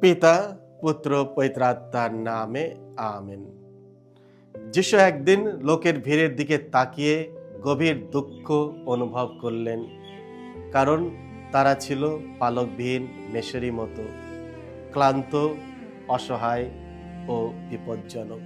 পিতা, পুত্র, পবিত্র আত্মার নামে আমেন। যিশু একদিন লোকের ভিড়ের দিকে তাকিয়ে গভীর দুঃখ অনুভব করলেন, কারণ তারা ছিল পালকবিহীন মেষেরই মতো, ক্লান্ত, অসহায় ও বিপজ্জনক।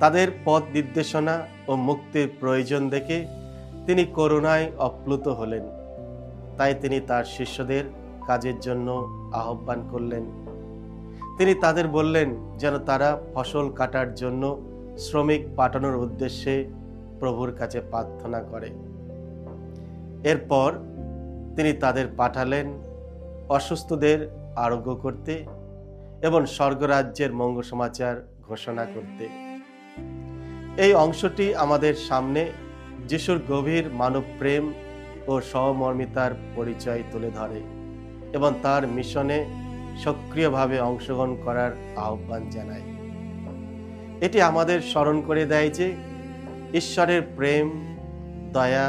তাদের পথ নির্দেশনা ও মুক্তির প্রয়োজন দেখে তিনি করুণায় আপ্লুত হলেন। তাই তিনি তার শিষ্যদের কাজের জন্য আহ্বান করলেন। তিনি তাদের বললেন যেন তারা ফসল কাটার জন্য শ্রমিক পাঠানোর উদ্দেশ্যে প্রভুর কাছে প্রার্থনা করে। এরপর তিনি তাদের পাঠালেন অসুস্থদের আরোগ্য করতে এবং স্বর্গরাজ্যের মঙ্গল সমাচার ঘোষণা করতে। এই অংশটি আমাদের সামনে যিশুর গভীর মানব প্রেম ও সহমর্মিতার পরিচয় তুলে ধরে এবং তার মিশনে সক্রিয়ভাবে অংশগ্রহণ করার আহ্বান জানায়। এটি আমাদের স্মরণ করে দেয় যে ঈশ্বরের প্রেম, দয়া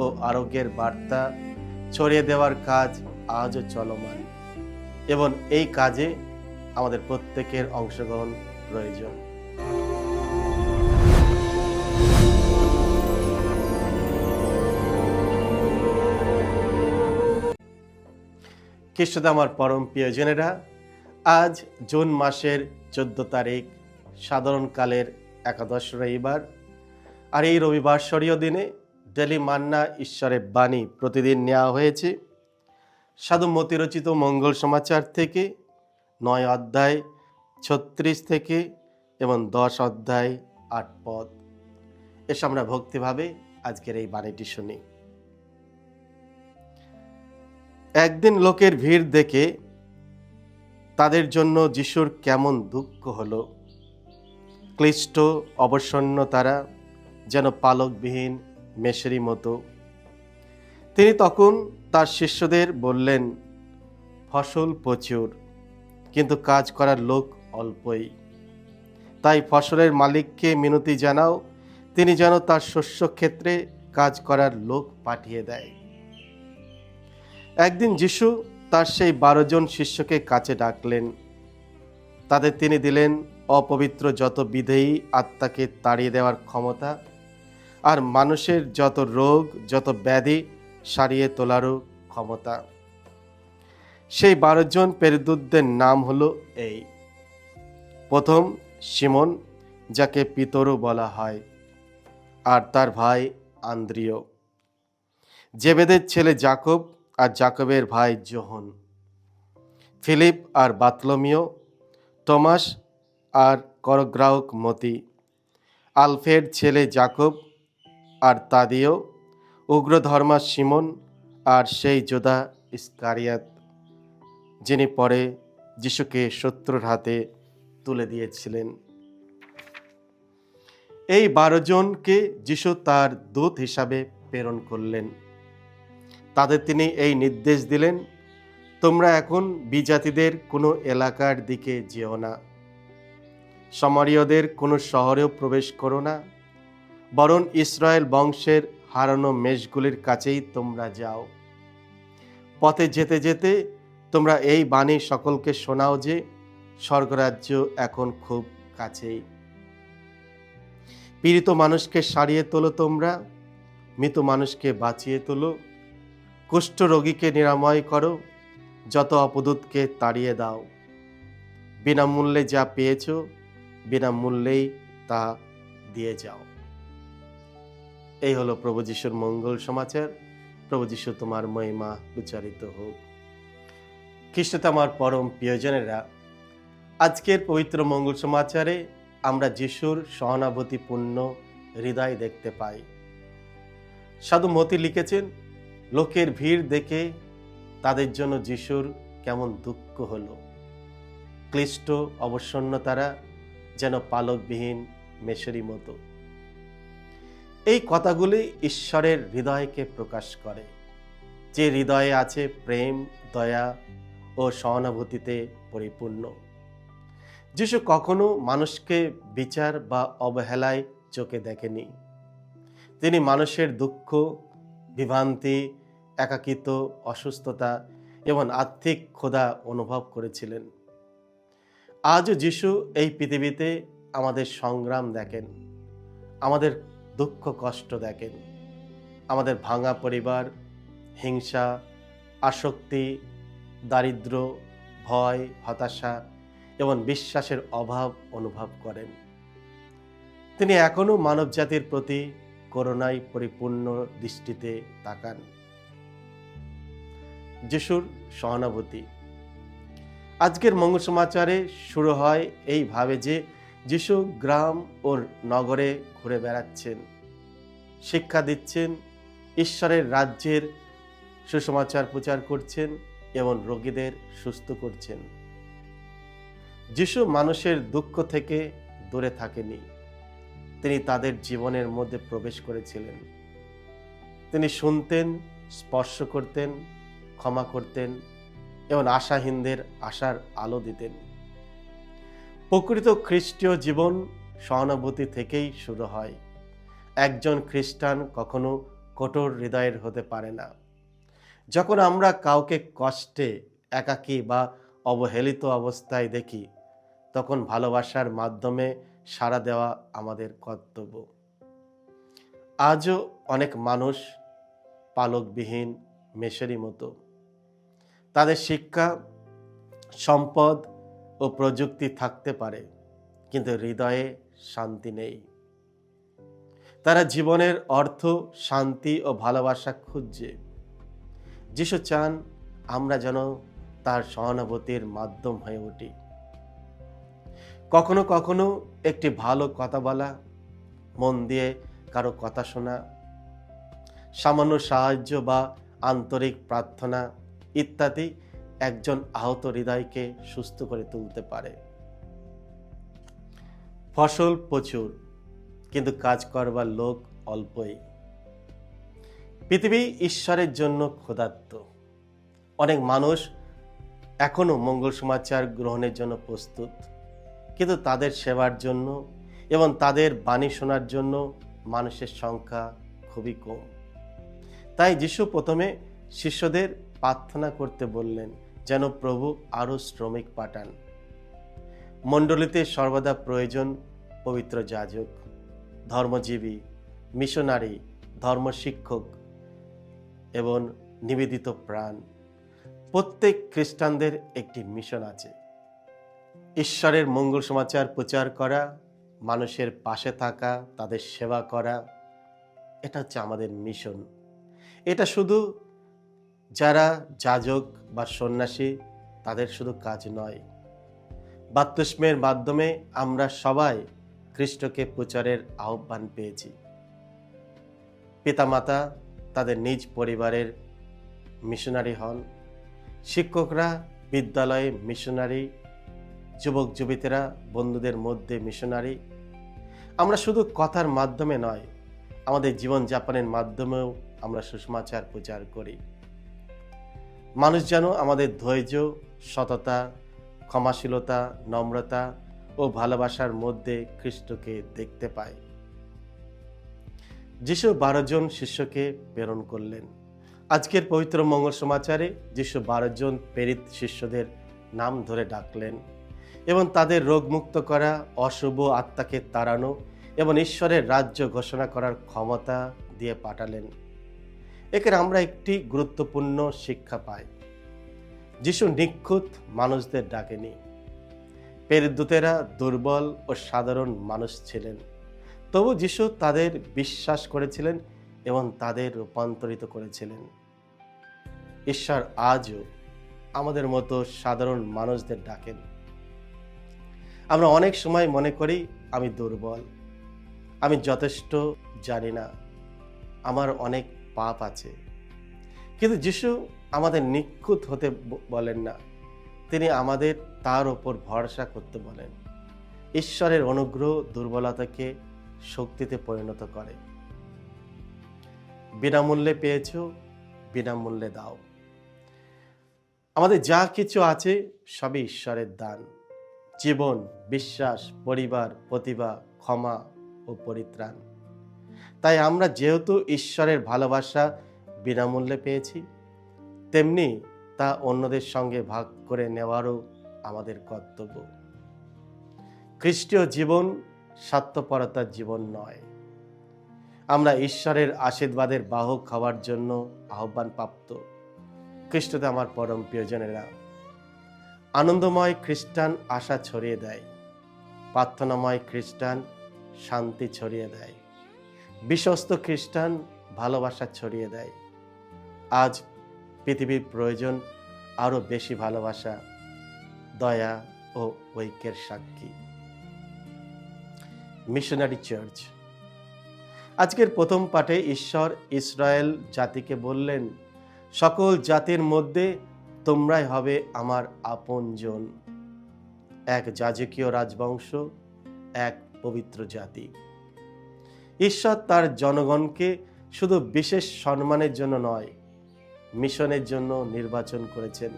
ও আরোগ্যের বার্তা ছড়িয়ে দেওয়ার কাজ আজও চলমান এবং এই কাজে আমাদের প্রত্যেকের অংশগ্রহণ প্রয়োজন। খ্রিস্টে আমার পরম প্রিয়জনেরা, আজ জুন মাসের 14 তারিখ, সাধারণকালের একাদশ রবিবার। আর এই রবিবারস্বরীয় দিনে ডেলি মান্না ঈশ্বরের বাণী প্রতিদিন নেওয়া হয়েছে সাধু মতি রচিত মঙ্গল সমাচার থেকে 9 অধ্যায় 36 থেকে এবং 10 অধ্যায় 8 পদ। এসে আমরা ভক্তিভাবে আজকের এই বাণীটি শুনি। একদিন লোকের ভিড় দেখে তাদের জন্য যিশুর কেমন দুঃখ হলো। ক্লিষ্ট অবসন্ন তারা, যেন পালকবিহীন মেষেরই মতো। তিনি তখন তার শিষ্যদের বললেন, ফসল প্রচুর, কিন্তু কাজ করার লোক অল্পই। তাই ফসলের মালিককে মিনতি জানাও, তিনি যেন তার শস্য ক্ষেত্রে কাজ করার লোক পাঠিয়ে দেয়। একদিন যিশু তার সেই 12 জন শিষ্যকে কাছে ডাকলেন। তাদের তিনি দিলেন অপবিত্র যত বিধেয়ী আত্মাকে তাড়িয়ে দেওয়ার ক্ষমতা আর মানুষের যত রোগ, যত ব্যাধি সারিয়ে তোলারও ক্ষমতা। সেই 12 জন প্রেরিতদের নাম হলো এই: প্রথম শিমন, যাকে পিতরও বলা হয়, আর তার ভাই আন্দ্রিয়, জেবেদের ছেলে যাকব আর যাকবের ভাই যোহন, ফিলিপ আর বাতলমিও, টমাস আর করগ্রাহক মতি, আলফের ছেলে যাকব আর তাদিও, উগ্রধর্মা শিমন আর সেই যোধা ইস্কারিয়াত, যিনি পরে যিশুকে শত্রুর হাতে তুলে দিয়েছিলেন। এই 12 জনকে যিশু তার দূত হিসাবে প্রেরণ করলেন। তাদের তিনি এই নির্দেশ দিলেন, তোমরা এখন বিজাতিদের কোনো এলাকার দিকে যেও না, সামরীয়দের কোনো শহরেও প্রবেশ করো না, বরং ইসরায়েল বংশের হারানো মেষগুলির কাছেই তোমরা যাও। পথে যেতে যেতে তোমরা এই বাণী সকলকে শোনাও যে স্বর্গরাজ্য এখন খুব কাছেই। পীড়িত মানুষকে সারিয়ে তোলো তোমরা, মৃত মানুষকে বাঁচিয়ে তোলো, কুষ্ঠ রোগীকে নিরাময় করো, যত অপদূতকে তাড়িয়ে দাও। বিনামূল্যে যা পেয়েছ বিনামূল্যেই তা দিয়ে যাও। এই হলো প্রভু যিশুর মঙ্গল সমাচার। প্রভু যিশু তোমার মহিমা উচ্চারিত হোক। খ্রিস্টে আমার পরম প্রিয়জনেরা, আজকের পবিত্র মঙ্গল সমাচারে আমরা যিশুর সহানুভূতিপূর্ণ হৃদয় দেখতে পাই। সাধু মতি লিখেছেন, লোকের ভিড় দেখে তাদের জন্য যিশুর কেমন দুঃখ হলো। ক্লিষ্ট অবসন্ন তারা, যেন পালকবিহীন মেষেরই মতো। এই কথাগুলি ঈশ্বরের হৃদয়কে প্রকাশ করে, যে হৃদয়ে আছে প্রেম, দয়া ও সহানুভূতিতে পরিপূর্ণ। যিশু কখনো মানুষকে বিচার বা অবহেলায় চোখে দেখেনি। তিনি মানুষের দুঃখ, বিভ্রান্তি, একাকিত্ব, অসুস্থতা এবং আর্থিক ক্ষুধা অনুভব করেছিলেন। আজও যিশু এই পৃথিবীতে আমাদের সংগ্রাম দেখেন, আমাদের দুঃখ কষ্ট দেখেন, আমাদের ভাঙা পরিবার, হিংসা, আসক্তি, দারিদ্র্য, ভয়, হতাশা এবং বিশ্বাসের অভাব অনুভব করেন। তিনি এখনো মানবজাতির প্রতি করুণায় পরিপূর্ণ দৃষ্টিতে তাকান। যিশুর সহানুভূতি। আজকের মঙ্গল সমাচারে শুরু হয় এইভাবে যে যিশু গ্রাম ও নগরে ঘুরে বেড়াচ্ছেন, শিক্ষা দিচ্ছেন, ঈশ্বরের রাজ্যের সুসমাচার প্রচার করছেন এবং রোগীদের সুস্থ করছেন। যিশু মানুষের দুঃখ থেকে দূরে থাকেনি, তিনি তাদের জীবনের মধ্যে প্রবেশ করেছিলেন। তিনি শুনতেন, স্পর্শ করতেন, ক্ষমা করতেন এবং আশাহীনদের আশার আলো দিতেন। প্রকৃত খ্রিস্টীয় জীবন সহানুভূতি থেকেই শুরু হয়। একজন খ্রিস্টান কখনো কঠোর হৃদয়ের হতে পারে না। যখন আমরা কাউকে কষ্টে, একাকী বা অবহেলিত অবস্থায় দেখি, তখন ভালোবাসার মাধ্যমে সাড়া দেওয়া আমাদের কর্তব্য। আজও অনেক মানুষ পালকবিহীন মেষেরই মতো। তাদের শিক্ষা, সম্পদ ও প্রযুক্তি থাকতে পারে, কিন্তু হৃদয়ে শান্তি নেই। তারা জীবনের অর্থ, শান্তি ও ভালোবাসা খুঁজছে। যিশু চান আমরা যেন তার সহানুভূতির মাধ্যম হয়ে উঠি। কখনো কখনো একটি ভালো কথা বলা, মন দিয়ে কারো কথা শোনা, সামান্য সাহায্য বা আন্তরিক প্রার্থনা ইত্যাদি একজন আহত হৃদয়কে সুস্থ করে তুলতে পারে। ফসল প্রচুর, কিন্তু কাজ করবার লোক অল্পই। পৃথিবী ঈশ্বরের জন্য ক্ষুধার্ত। অনেক মানুষ এখনো মঙ্গল সমাচার গ্রহণের জন্য প্রস্তুত, কিন্তু তাদের সেবার জন্য এবং তাদের বাণী শোনার জন্য মানুষের সংখ্যা খুবই কম। তাই যিশু প্রথমে শিষ্যদের প্রার্থনা করতে বললেন যেন প্রভু আরও শ্রমিক পাঠান। মণ্ডলীতে সর্বদা প্রয়োজন পবিত্র যাজক, ধর্মজীবী, মিশনারি, ধর্মশিক্ষক এবং নিবেদিত প্রাণ। প্রত্যেক খ্রিস্টানদের একটি মিশন আছে। ঈশ্বরের মঙ্গল সমাচার প্রচার করা, মানুষের পাশে থাকা, তাদের সেবা করা, এটা হচ্ছে আমাদের মিশন। এটা শুধু যারা যাজক বা সন্ন্যাসী তাদের শুধু কাজ নয়। বাপ্তিস্মের মাধ্যমে আমরা সবাই খ্রিস্টকে প্রচারের আহ্বান পেয়েছি। পিতামাতা তাদের নিজ পরিবারের মিশনারি হন, শিক্ষকরা বিদ্যালয়ে মিশনারি, যুবক যুবতীরা বন্ধুদের মধ্যে মিশনারি। আমরা শুধু কথার মাধ্যমে নয়, আমাদের জীবনযাপনের মাধ্যমেও আমরা সুসমাচার প্রচার করি। মানুষ যেন আমাদের ধৈর্য, সততা, ক্ষমাশীলতা, নম্রতা ও ভালোবাসার মধ্যে খ্রিস্টকে দেখতে পায়। যিশু 12 জন শিষ্যকে প্রেরণ করলেন। আজকের পবিত্র মঙ্গল সমাচারে যিশু 12 জন প্রেরিত শিষ্যদের নাম ধরে ডাকলেন এবং তাদের রোগমুক্ত করা, অশুভ আত্মাকে তাড়ানো এবং ঈশ্বরের রাজ্য ঘোষণা করার ক্ষমতা দিয়ে পাঠালেন। এখানে আমরা একটি গুরুত্বপূর্ণ শিক্ষা পাই। যিশু নিখুঁত মানুষদের ডাকেনি। প্রেরিত দূতেরা দুর্বল ও সাধারণ মানুষ ছিলেন, তবু যিশু তাদের বিশ্বাস করেছিলেন এবং তাদের রূপান্তরিত করেছিলেন। ঈশ্বর আজও আমাদের মতো সাধারণ মানুষদের ডাকেন। আমরা অনেক সময় মনে করি আমি দুর্বল, আমি যথেষ্ট জানি না, আমার অনেক পাপ আছে। কিন্তু যিশু আমাদের নিখুঁত হতে বলেন না, তিনি আমাদের তার ওপর ভরসা করতে বলেন। ঈশ্বরের অনুগ্রহ দুর্বলতাকে শক্তিতে পরিণত করে। বিনামূল্যে পেয়েছ, বিনামূল্যে দাও। আমাদের যা কিছু আছে সবই ঈশ্বরের দান। জীবন, বিশ্বাস, পরিবার, প্রতিভা, ক্ষমা ও পরিত্রাণ। তাই আমরা যেহেতু ঈশ্বরের ভালোবাসা বিনামূল্যে পেয়েছি, তেমনি তা অন্যদের সঙ্গে ভাগ করে নেওয়ারও আমাদের কর্তব্য। খ্রিস্টীয় জীবন স্বার্থপরতার জীবন নয়। আমরা ঈশ্বরের আশীর্বাদের বাহক হওয়ার জন্য আহ্বান প্রাপ্ত। খ্রিস্টতে আমার পরম প্রিয়জনেরা, আনন্দময় খ্রিস্টান আশা ছড়িয়ে দেয়, প্রার্থনাময় খ্রিস্টান শান্তি ছড়িয়ে দেয়, বিশ্বস্ত খ্রিস্টান ভালোবাসা ছড়িয়ে দেয়। আজ পৃথিবীর প্রয়োজন আরো বেশি ভালোবাসা, দয়া ও ঐক্যের সাক্ষী। Missionary church. আজকের প্রথম পাঠে ঈশ্বর ইসরায়েল জাতিকে বললেন, সকল জাতির মধ্যে তোমরাই হবে আমার আপনজন, এক যাজকীয় রাজবংশ, এক পবিত্র জাতি। ঈশ্বর তার জনগণকে শুধু বিশেষ সম্মানের জন্য নয়, মিশনের জন্য নির্বাচন করেছেন।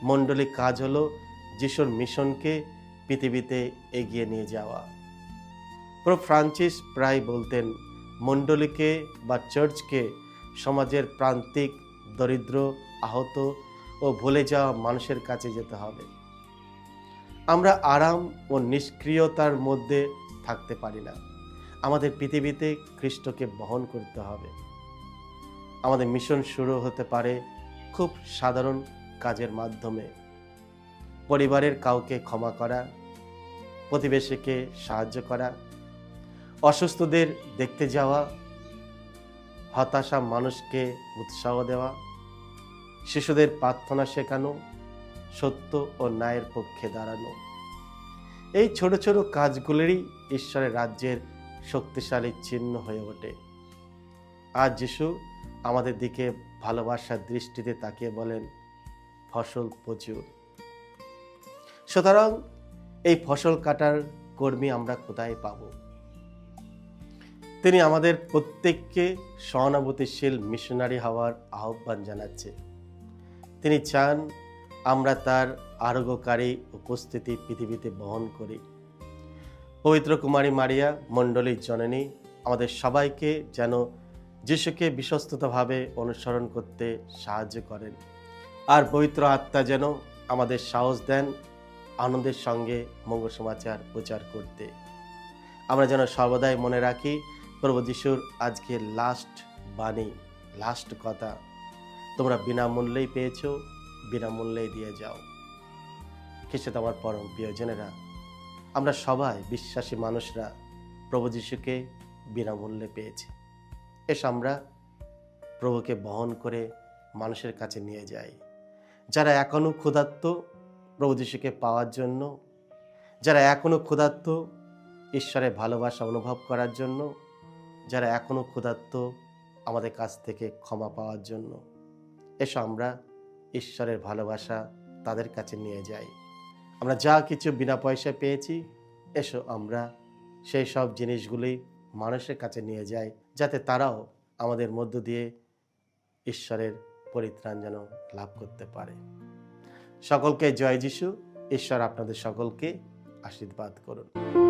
মণ্ডলীর কাজ হলো যিশুর মিশনকে পৃথিবীতে এগিয়ে নিয়ে যাওয়া। পোপ ফ্রান্সিস প্রায় বলতেন, মণ্ডলীকে বা চার্চকে সমাজের প্রান্তিক, দরিদ্র, আহত ও ভুলে যাওয়া মানুষের কাছে যেতে হবে। আমরা আরাম ও নিষ্ক্রিয়তার মধ্যে থাকতে পারি না। আমাদের পৃথিবীতে খ্রিস্টকে বহন করতে হবে। আমাদের মিশন শুরু হতে পারে খুব সাধারণ কাজের মাধ্যমে। পরিবারের কাউকে ক্ষমা করা, প্রতিবেশীকে সাহায্য করা, অসুস্থদের দেখতে যাওয়া, হতাশা মানুষকে উৎসাহ দেওয়া, শিশুদের প্রার্থনা শেখানো, সত্য ও ন্যায়ের পক্ষে দাঁড়ানো। এই ছোট ছোট কাজগুলিরই ঈশ্বরের রাজ্যের শক্তিশালী চিহ্ন হয়ে ওঠে। আজ যিশু আমাদের দিকে ভালোবাসার দৃষ্টিতে তাকিয়ে বলেন, ফসল প্রচুর। সুতরাং এই ফসল কাটার কর্মী আমরা কোথায় পাব? তিনি আমাদের প্রত্যেককে সহানুভূতিশীল মিশনারি হওয়ার আহ্বান জানাচ্ছে। তিনি চান আমরা তার আরোগ্যকারী উপস্থিতি পৃথিবীতে বহন করি। পবিত্র কুমারী মারিয়া, মণ্ডলীর জননী, আমাদের সবাইকে যেন যিশুকে বিশ্বস্তভাবে অনুসরণ করতে সাহায্য করেন। আর পবিত্র আত্মা যেন আমাদের সাহস দেন আনন্দের সঙ্গে মঙ্গল সমাচার প্রচার করতে। আমরা যেন সর্বদাই মনে রাখি প্রভু যিশুর আজকে লাস্ট বাণী, লাস্ট কথা, তোমরা বিনামূল্যেই পেয়েছ, বিনামূল্যেই দিয়ে যাও। খ্রিস্ট আমার পরম প্রিয়জনেরা, আমরা সবাই বিশ্বাসী মানুষরা প্রভু যিশুকে বিনামূল্যে পেয়েছি। এসে আমরা প্রভুকে বহন করে মানুষের কাছে নিয়ে যাই। যারা এখনো ক্ষুধার্ত প্রভু যিশুকে পাওয়ার জন্য, যারা এখনো ক্ষুধার্ত ঈশ্বরের ভালোবাসা অনুভব করার জন্য, যারা এখনো ক্ষুধার্ত আমাদের কাছ থেকে ক্ষমা পাওয়ার জন্য, এসো আমরা ঈশ্বরের ভালোবাসা তাদের কাছে নিয়ে যাই। আমরা যা কিছু বিনা পয়সায় পেয়েছি, এসো আমরা সেই সব জিনিসগুলি মানুষের কাছে নিয়ে যাই, যাতে তারাও আমাদের মধ্য দিয়ে ঈশ্বরের পরিত্রাণ যেন লাভ করতে পারে। সকলকে জয় যিশু। ঈশ্বর আপনাদের সকলকে আশীর্বাদ করুন।